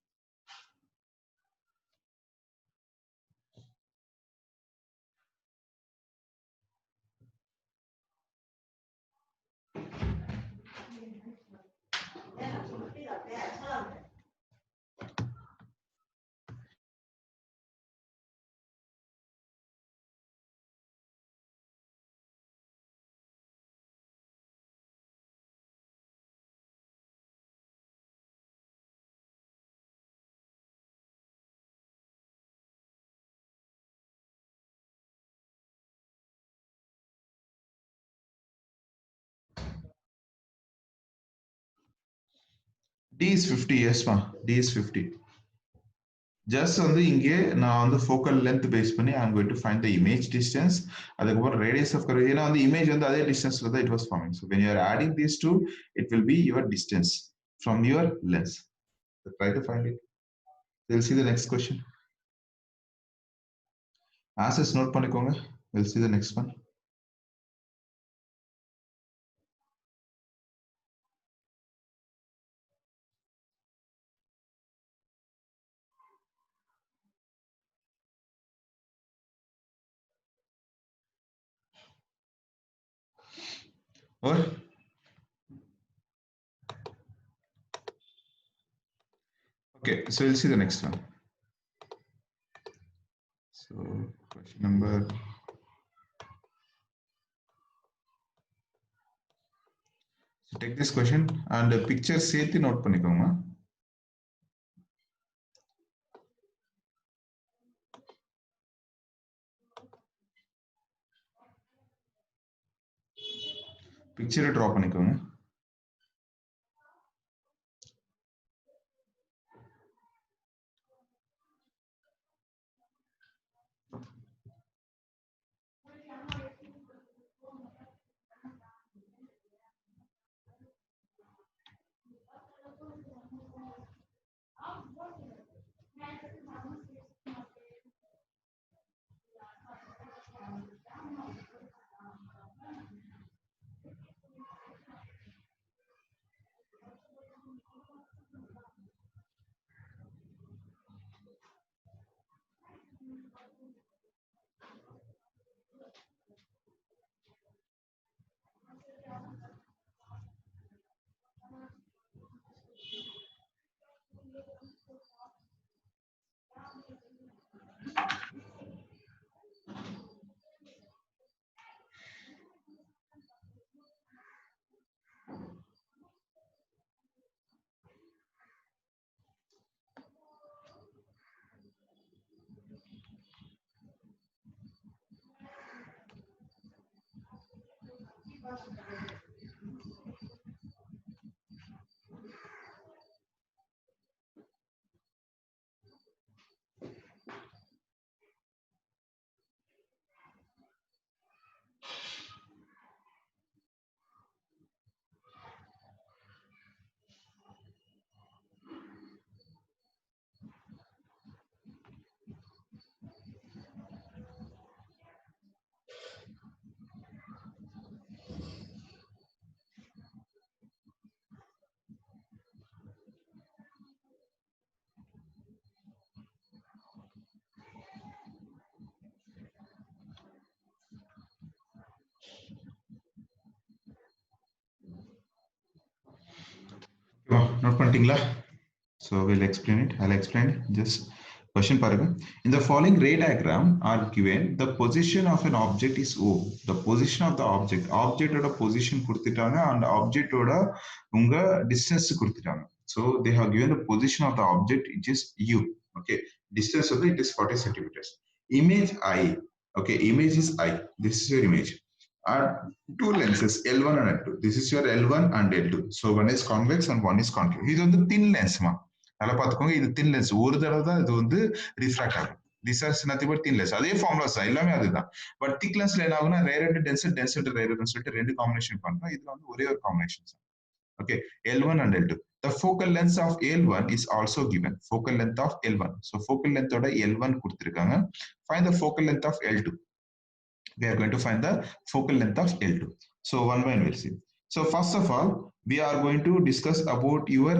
A: D is 50, yes ma, D is 50. Just வந்து இங்கே நான் வந்து focal length base பண்ணி I'm going to find the image distance. அதுக்கப்புறம் radius of curve. ஏன்னா வந்து image வந்து அதே distanceல தான் it was forming. So when you are adding these two, it will be your distance from your lens. So try to find it. We'll see the next question. Answers note பண்ணிக்கோங்க. We'll see the next one. Or okay, so we'll see the next one. So question number, so take this question and the picture சேர்த்து note பண்ணிக்கோங்க. Picture draw பண்ணிக்கோங்க. Note பண்ணிட்டீங்களா? So we'll explain it. I'll explain it. Just question பாருங்க. In the following ray diagram are given the position of an object is O. The position of the object. Object ஓட position கொடுத்துட்டாங்க and object ஓட உங்க distance கொடுத்துட்டாங்க. So they have given the position of the object, which is U. Okay. Distance of it is 40 centimeters. Image I. Okay. Image is I. This is your image. Are two lenses L1 and L2. This is your L1 and L2. So one is convex and one is concave. இது வந்து thin lens மா. நல்லா பார்த்துக்கோங்க, இது thin lens. ஒரு தடவை தான் இது வந்து refract ஆகும். This is nothing but thin lens. அதே ஃபார்முலாஸ் தான், எல்லாமே அதுதான். பட் திக் லென்ஸ்ல என்ன ஆகும்னா rare and dense, dense and rare சொல்லிட்டு ரெண்டு காம்பினேஷன் பண்றோம். இதுல வந்து ஒரே ஒரு combination. Okay, L1 and L2. The focal length of L1 is also given. Focal length of L1. So focal length ஓட L1 கொடுத்திருக்காங்க. Find the focal length of L2. We are going to find the focal length of L2. So one by one we'll see. So first of all, we are going to discuss about your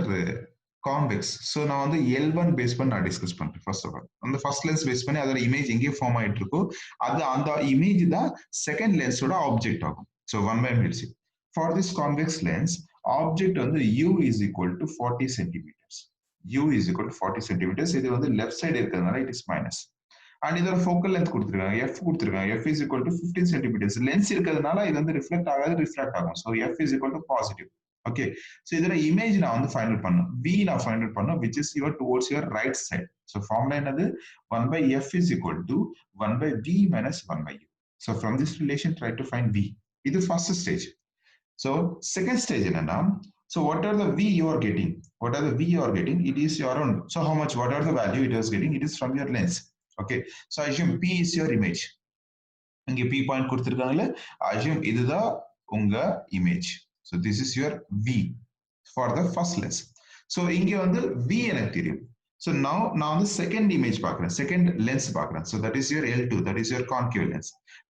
A: convex. So now on the L1 base பண்ணி நான் discuss பண்றேன். First of all, on the first lens base பண்ணி அதோட image எங்கே form ஆயிட்டு இருக்கோ அது அந்த image தான் second lens ஓட ஆப்ஜெக்ட் ஆகும். So one by one we'll see. For this convex lens, object வந்து U is equal to 40 centimeters. U is equal to 40 centimeters. இது வந்து left side இருக்கிறதுனால it is minus. And இதோட focal length கொடுத்திருக்காங்க, F கொடுத்திருக்காங்க. F is equal to 15 centimeters. Lens இருக்கிறதுனால இது வந்து reflect ஆகாது, refract ஆகும். So F is equal to positive. Okay. So இதோட image நான் வந்து find out பண்ணணும். V நான் find out பண்ணணும், which is your towards your right side. So formula என்னது? 1 by F is equal to 1 by V minus 1 by U. So from this relation, try to find V. இது first stage. So second stage என்னன்னா, So what are the V you are getting? What are the V you are getting? It is your own. So how much? What are the value it was getting? It is from your lens. Okay. So I assume P is your image. இங்க P point கொடுத்திருக்காங்கல்ல, assume இதுதான் உங்க image. So this is your V for the first lens. So இங்க வந்து V எனக்கு தெரியும். So now நான் வந்து second image பார்க்கிறேன், second lens பார்க்கிறேன். So that is your L2, that is your concave lens.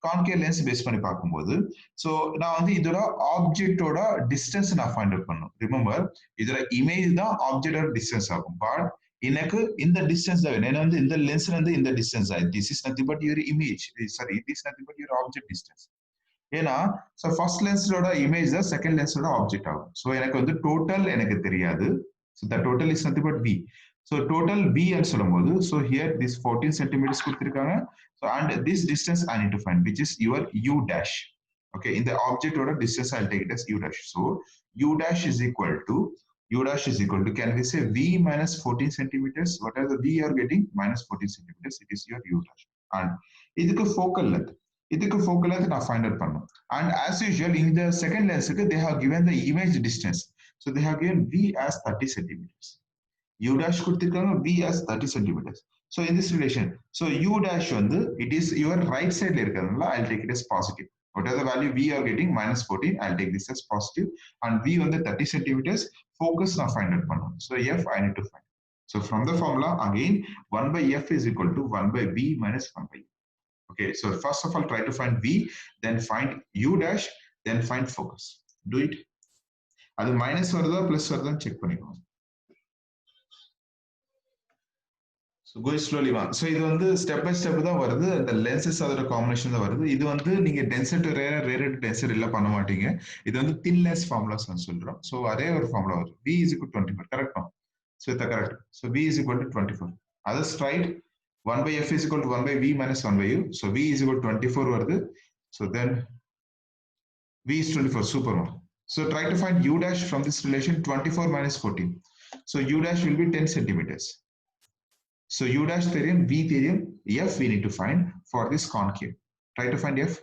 A: Concave lens base பண்ணி பார்க்கும்போது, so நான் வந்து இதோட ஆப்ஜெக்டோட டிஸ்டன்ஸ் நான் ஃபைண்ட் அவுட் பண்ணணும். ரிமெம்பர், இதோட இமேஜ் தான் ஆப்ஜெக்டோட டிஸ்டன்ஸ் ஆகும். பட் எனக்கு இந்த டிஸ்டன்ஸ் தான் வேணும். ஏன்னா வந்து இந்த லென்ஸ்ல இருந்து இந்த டிஸ்டன்ஸ் ஆகும். This is nothing but your image. Sorry, this is nothing but your object distance. ஏன்னா ஸோ ஃபர்ஸ்ட் லென்ஸோட இமேஜ் தான் செகண்ட் லென்ஸோட ஆப்ஜெக்ட் ஆகும். ஸோ எனக்கு வந்து டோட்டல் எனக்கு தெரியாது. So the total is nothing but P. So total P ன்னு சொல்லும்போது, ஸோ ஹியர் திஸ் 14 சென்டிமீட்டர்ஸ் கொடுத்திருக்காங்க. So and this distance I need to find which is your u dash. Okay, இந்த ஆப்ஜெக்டோட distance I take it as u dash. So u dash is equal to u dash is equal to, can we say v minus 14 centimeters? What are the v you are getting? Minus 14 centimeters. It is your u dash. And இதுக்கு focal length நான் find out பண்ணணும். And as usual, in the second lens, they have given the image distance. So they have given v as 30 centimeters. U dash கொடுத்திருக்காங்க, v as 30 centimeters. So in this relation, so u dash வந்து, it is your right side இருக்கிறதுனால I'll take it as positive. Whatever the value v are getting, minus 14, I'll take this as positive. And v வந்து 30 centimeters, focus நான் find out பண்ணணும். So f I need to find. So from the formula, again, 1 by f is equal to 1 by v minus 1 by u. Okay, so first of all, try to find v, then find u dash, then find focus. Do it. அது minus வருதா plus வருதான்னு check பண்ணிக்கோங்க. So go slowly one. So இது வந்து step by step தான் வருது. அந்த lenses அதோட காம்பினேஷன் தான் வருது. இது வந்து நீங்க tensor to rare, rare to tensor எல்லாம் பண்ண மாட்டீங்க. இது வந்து தின் லென்ஸ் ஃபார்முலாஸ் சொல்றோம். ஸோ அதே ஒரு ஃபார்முலா வருது. V is equal to 24. Correct தான். ஸோ இது correct. So V is equal to 24. அது straight 1 by f is equal to 1 by v minus 1 by u. So V is equal to 24 வருது. So then V is 24. Super one. So try to find u dash from this relation, 24 minus 14. So u dash will be 10 centimeters. So u dash theorem, v theorem, f we need to find for this concave. Try to find f.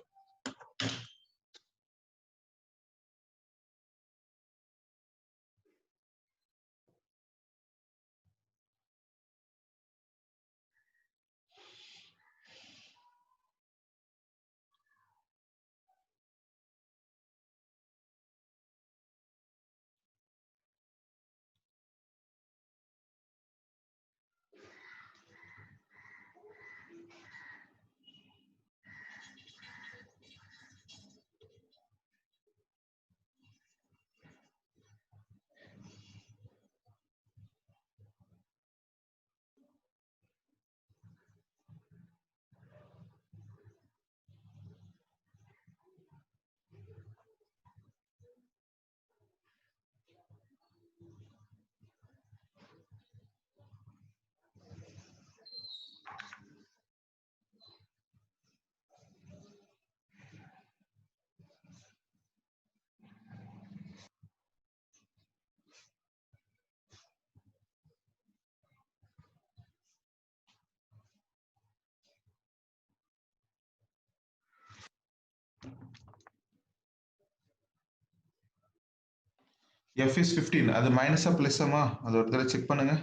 A: F is 15. அது மைனஸா பிளஸ்ஸாமா? அது ஒரு தடவை check பண்ணுங்க.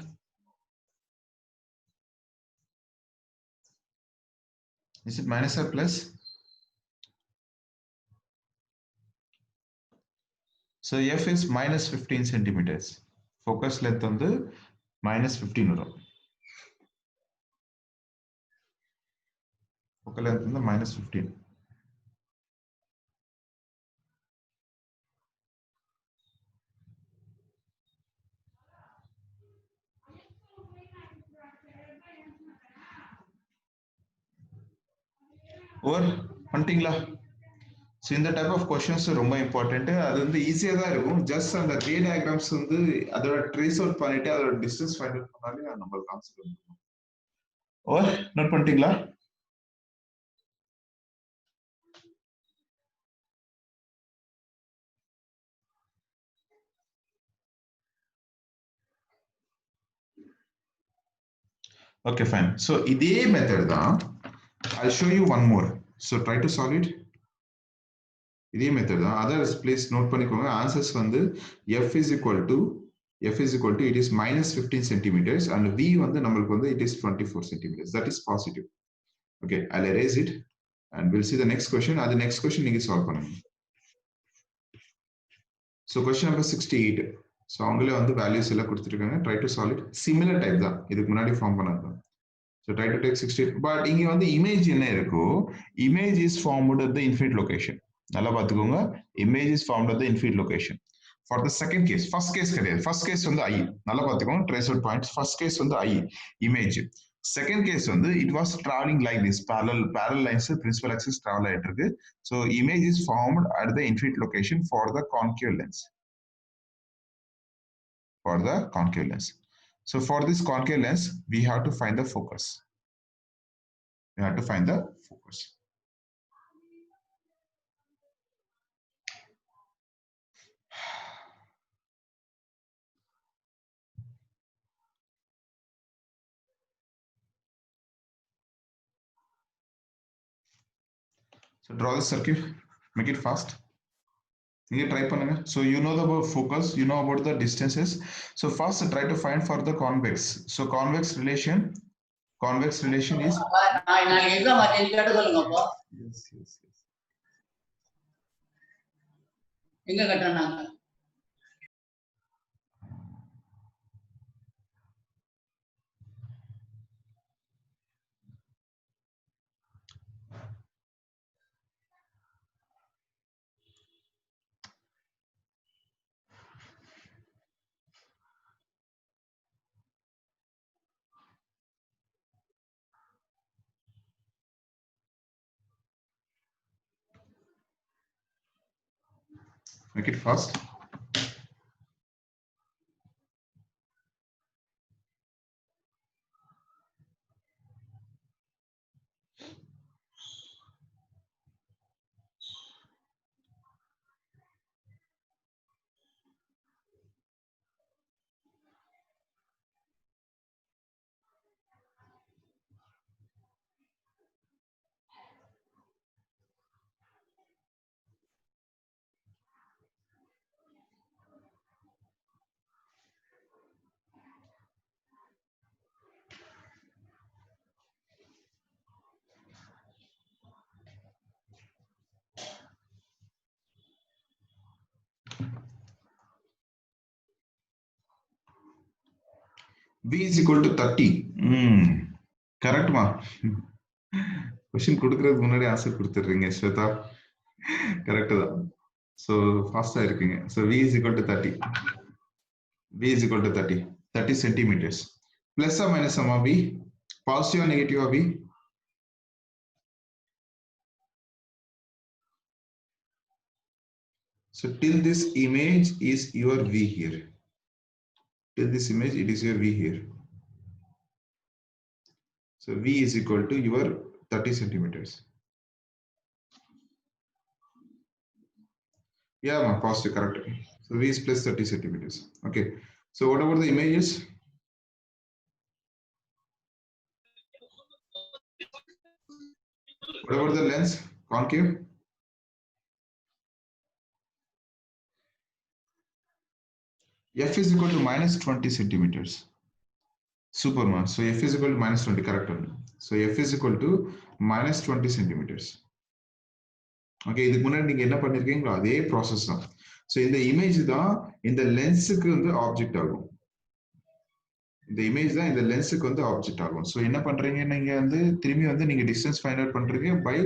A: Is it minus or plus? So F is minus 15 centimeters. Focus length வந்து minus 15 வரும். Focal length வந்து minus 15. Or பண்ணிட்டீங்களா? So இந்த டைப் ஆஃப் கொஸ்டின்ஸ் ரொம்ப இம்பார்ட்டன்ட். அது வந்து ஈஸியாக தான் இருக்கும். ஜஸ்ட் அந்த ரே டயக்ராம்ஸ் வந்து அதோட ட்ரேஸ் அவுட் பண்ணிட்டு அதோட டிஸ்டன்ஸ் ஃபைண்ட் அவுட் பண்ணாலே நம்மளுக்கு ஆன்சர் வந்துடும். ஓர் நோட் பண்ணிட்டீங்களா? Okay, fine. So இதே மெத்தட் தான். I'll show you one more. So try to solve it. இதே மெத்தட் தான். அதர்ஸ் ப்ளீஸ் நோட் பண்ணிக்கோங்க. ஆன்சர்ஸ் வந்து f is equal to it is minus 15 centimeters and v வந்து நம்மளுக்கு வந்து it is 24 centimeters. That is positive. Okay, I'll erase it and we'll see the next question. அது next question நீங்க solve பண்ணுங்க. So question number 68. So அவங்களே வந்து values எல்லாம் கொடுத்துருக்காங்க. Try to solve it. Similar type தான். இதுக்கு முன்னாடி ஃபார்ம் பண்ணது. So try to take 68. But இங்க வந்து image என்ன இருக்கோ, image is formed at the infinite location. நல்லா பார்த்துக்கோங்க. Image is formed at the infinite location. For the second case, first case கிடையாது. First case வந்து I. நல்லா பார்த்துக்கோங்க. Trace out points. First case வந்து I. Image. Second case வந்து it was traveling like this. Parallel lines principal axis travel ஆயிட்டு இருக்கு. So image is formed at the infinite location for the concave lens. For the concave lens. So for this concave lens, we have to find the focus. We have to find the focus. So draw the circuit, make it fast. You try பண்ணுங்க. So you know about focus, you know about the distances. So first try to find for the convex. So convex relation is yes, yes, yes. எங்க கட்டறாங்க? Make it fast. V is equal to 30. Correct ma. Question கொடுக்கிறதுக்கு முன்னாடி answer கொடுத்துறீங்க Shweta. Correct தான். So ஃபாஸ்டா இருக்கீங்க. So V is equal to 30. V is equal to 30 centimeters. Plus or minus of V? Positive or negative of V? So till this image is your V here. Till this image, it is your V here. So V is equal to your 30 centimeters. Yeah, positive, correct. So V is plus 30 centimeters. Okay. So what about the images? What about the lens? Concave? F is equal to minus 20 centimeters. Superman. So F is equal to minus 20, correct. So F is equal to minus 20 centimeters. Okay, இதுக்கு முன்னாடி நீங்க என்ன பண்ணிருக்கீங்களோ அதே process தான். So இந்த image தான் இந்த லென்ஸுக்கு வந்து ஆப்ஜெக்ட் ஆகும். இந்த இமேஜ் தான் இந்த லென்ஸுக்கு வந்து ஆப்ஜெக்ட் ஆகும். ஸோ என்ன பண்றீங்க, நீங்க வந்து திரும்பி வந்து நீங்க டிஸ்டன்ஸ் ஃபைண்ட் அவுட் பண்றீங்க by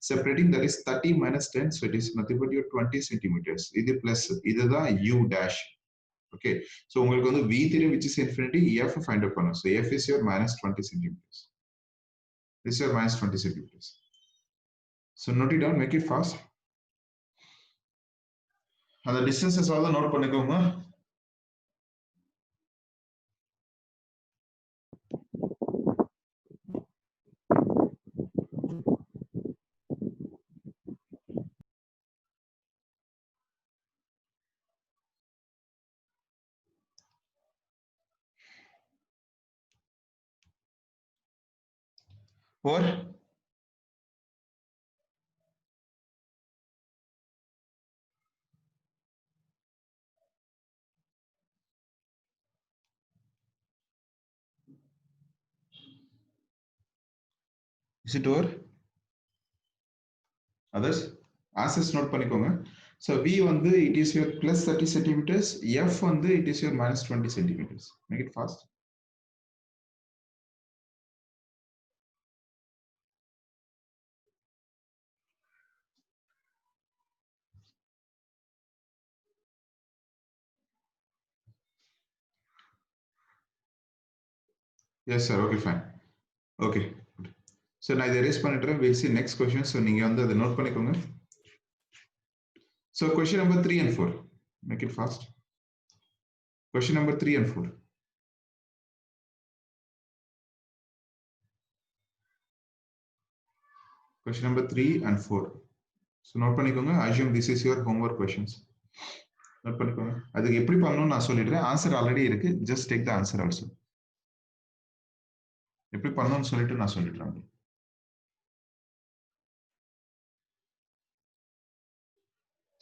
A: separating, that is 30 minus 10, so it is nothing but your 20 centimeters. இது பிளஸ், இதுதான் u dash. ஓகே, ஸோ உங்களுக்கு வந்து v தெரியும், which is infinity, f find out பண்ணும். So f is your minus 20 centimeters. This is your minus 20 centimeters. So note it down, make it fast. அந்த distances எல்லாம் note பண்ணிக்கோங்க. Or Is it over? Others? Answers note பண்ணிக்கோங்க. So V வந்து it is your plus 30 centimeters. F வந்து it is your minus 20 centimeters. Make it fast. Yes sir, okay fine. Okay. So நான் இதை erase பண்ணிடுறேன். We'll see next question. So நீங்க வந்து அதை note பண்ணிக்கோங்க. So question number 3 and 4. Make it fast. Question number 3 and 4. Question number 3 and 4. So note பண்ணிக்கோங்க. Assume this is your homework questions. Note பண்ணிக்கோங்க. அதுக்கு எப்படி பண்ணணும்னு நான் சொல்லிடுறேன். ஆன்சர் ஆல்ரெடி இருக்கு. Just take the answer also. எப்படி பண்ணணும்னு சொல்லிட்டு நான் சொல்லிடுறேன்.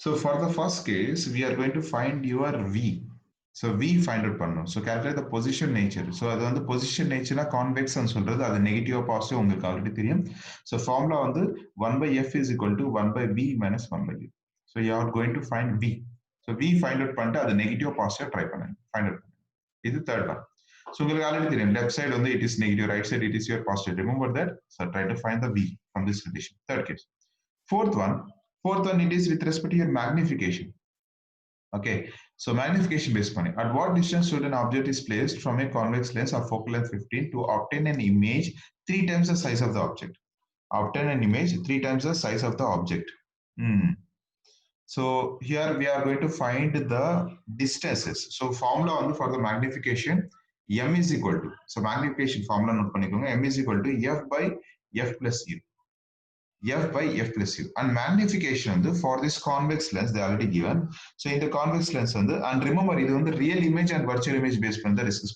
A: So for the first case, we are going to find your V. So V find out பண்ணணும். So calculate the position nature. So அது வந்து position nature convex ன்னு சொல்றது அது negative positive உங்களுக்கு ஆல்ரெடி தெரியும். So formula வந்து 1 by F is equal to 1 by V minus 1 by U. So you are going to find V. So V find out பண்ணிட்டு அது negative positive try பண்ணுங்க. Find out. இது third one. So உங்களுக்கு already தெரியும் left side வந்து it is negative, right side it is your positive. Remember that. So try to find the V from this relation. Third case. Fourth one it is with respect to your magnification. Okay, so magnification based money. At what distance should an object is placed from a convex lens of focal length 15 to obtain an image 3 times the size of the object? Obtain an image 3 times the size of the object. So here we are going to find the distances. So formula only for the magnification, m is equal to, so magnification formula note பண்ணிக்கோங்க, m is equal to f by f plus u. F by F plus U. And magnification for this convex lens, they already given. So in the convex lens, and remember, this is the real image and virtual image based on the discuss.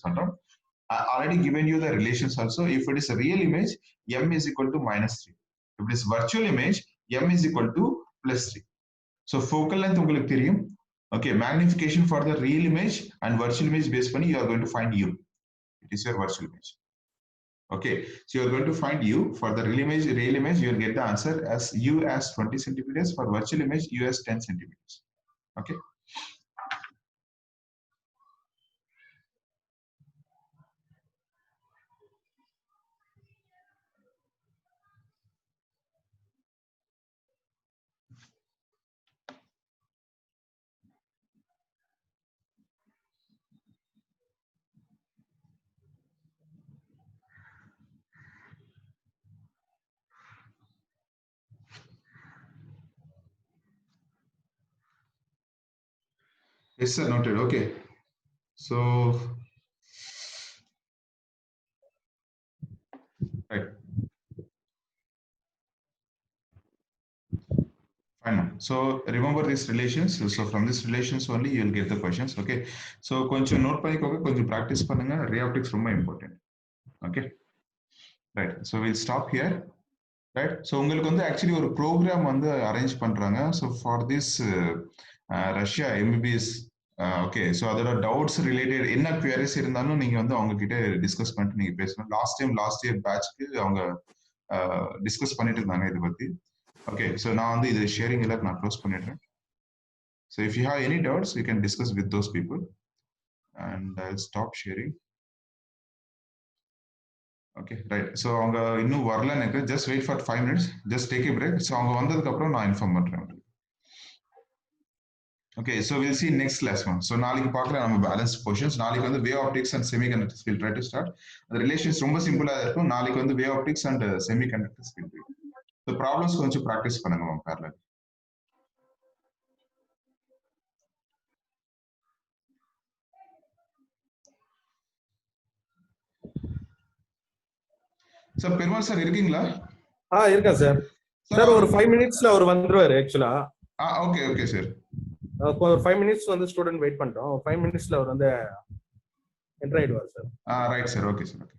A: I already given you the relations also. If it is a real image, M is equal to minus 3. If it is virtual image, M is equal to plus 3. So focal length, okay, magnification for the real image and virtual image based on you are going to find U. It is your virtual image. Okay, so you're going to find U for the real image, you'll get the answer as U as 20 centimeters, for virtual image, U as 10 centimeters. Okay. Yes, sir, noted. Okay. So, right. Fine. So remember these relations. So from these relations only you'll get the questions. Okay. So கொஞ்சம் note பண்ணிக்கோங்க, கொஞ்சம் practice பண்ணுங்க. Ray optics ரொம்ப important. Okay. Right. So we'll stop here. Right. So உங்களுக்கு வந்து actually ஒரு program வந்து arrange பண்றாங்க. So for this Russia MBBS, okay, so அதோட டவுட்ஸ் ரிலேட்டட் என்ன குயரிஸ் இருந்தாலும் நீங்க வந்து அவங்க கிட்ட டிஸ்கஸ் பண்ணிட்டு நீங்க பேசணும். லாஸ்ட் இயர் பேட்ச்க்கு அவங்க டிஸ்கஸ் பண்ணிட்டு இருந்தாங்க இதை பத்தி. ஓகே, ஸோ நான் வந்து இது ஷேரிங் எல்லாம் நான் க்ளோஸ் பண்ணிடுறேன். So if you have any doubts you can discuss with those people and I stop sharing. Okay, right. So அவங்க இன்னும் வரல எனக்கு. Just wait for 5 minutes, just take a break. So அவங்க வந்ததுக்கு அப்புறம் நான் இன்ஃபார்ம் பண்றேன். Okay, so we'll see next class one. So நாளைக்கு பார்க்கலாம் நம்ம பேலன்ஸ் போர்ஷன்ஸ். நாளைக்கு வந்து we optics and semiconductors will try to start. அந்த ரிலேஷன்ஸ் ரொம்ப சிம்பிளா இருக்கும். நாளைக்கு வந்து we optics and semiconductors will be. So problems கொஞ்சம் ப்ராக்டிஸ் பண்ணுங்க ma'am parallel. Sir Perumal sir இருக்கீங்களா?
C: இருக்கா சார். சார் ஒரு 5 minutesல அவர் வந்துருவாரு ஆக்சுவலா.
A: Okay okay sir.
C: ஒரு 5 minutes வந்து ஸ்டூடண்ட் வெயிட் பண்றோம். 5 minutesல அவர் வந்து என்டர் ஆயிடுவார் sir.
A: Right sir. Okay sir. Okay.